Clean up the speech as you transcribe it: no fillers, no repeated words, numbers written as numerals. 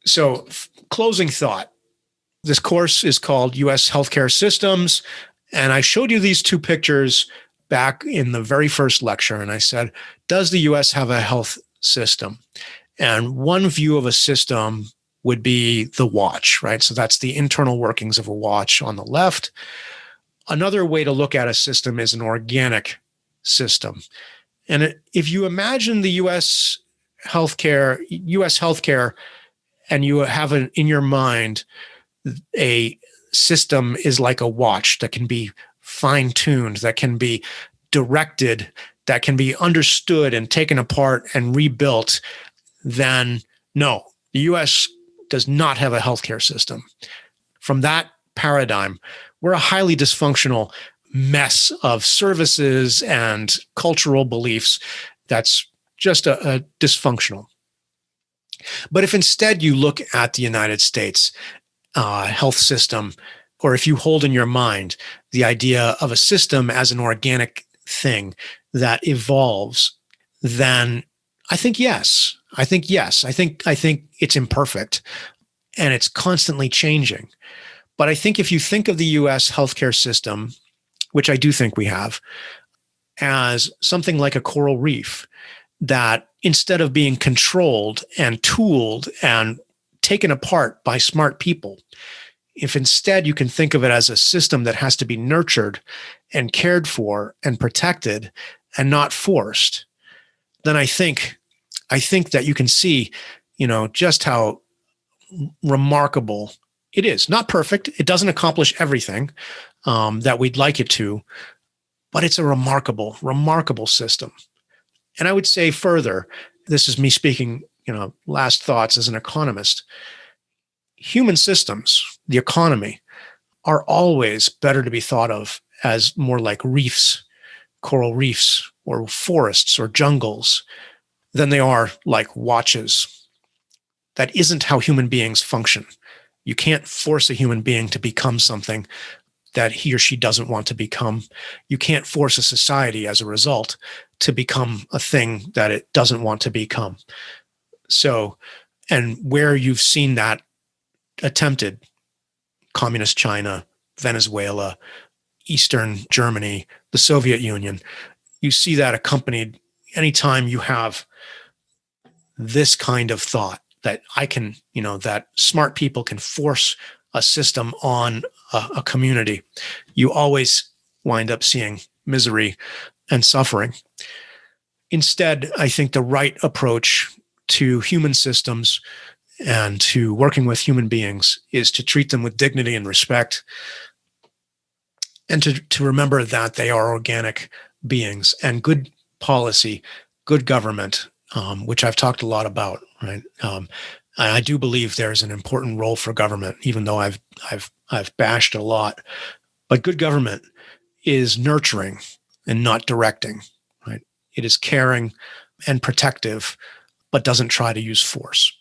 So, closing thought. This course is called U.S. Healthcare Systems. And I showed you these two pictures back in the very first lecture. And I said, does the U.S. have a health system? And one view of a system would be the watch, right? So that's the internal workings of a watch on the left. Another way to look at a system is an organic system. And if you imagine the US healthcare, and you have in your mind a system is like a watch that can be fine-tuned, that can be directed, that can be understood and taken apart and rebuilt, then no, the US does not have a healthcare system. From that paradigm, we're a highly dysfunctional mess of services and cultural beliefs that's just a dysfunctional. But if instead you look at the United States health system, or if you hold in your mind the idea of a system as an organic thing that evolves, then I think yes. I think it's imperfect and it's constantly changing. But I think if you think of the US healthcare system, which I do think we have, as something like a coral reef, that instead of being controlled and tooled and taken apart by smart people, if instead you can think of it as a system that has to be nurtured and cared for and protected and not forced, then I think that you can see, just how remarkable it is. Not perfect. It doesn't accomplish everything that we'd like it to, but it's a remarkable, remarkable system. And I would say further, this is me speaking, last thoughts as an economist. Human systems, the economy, are always better to be thought of as more like reefs, coral reefs, or forests or jungles, than they are like watches. That isn't how human beings function. You can't force a human being to become something that he or she doesn't want to become. You can't force a society as a result to become a thing that it doesn't want to become. So, and where you've seen that attempted, communist China, Venezuela, Eastern Germany, the Soviet Union, you see that accompanied anytime you have this kind of thought that that smart people can force a system on a community, you always wind up seeing misery and suffering. Instead, I think the right approach to human systems and to working with human beings is to treat them with dignity and respect, and to remember that they are organic beings, and good policy, good government, which I've talked a lot about, right? I do believe there's an important role for government, even though I've bashed a lot. But good government is nurturing and not directing, right? It is caring and protective, but doesn't try to use force.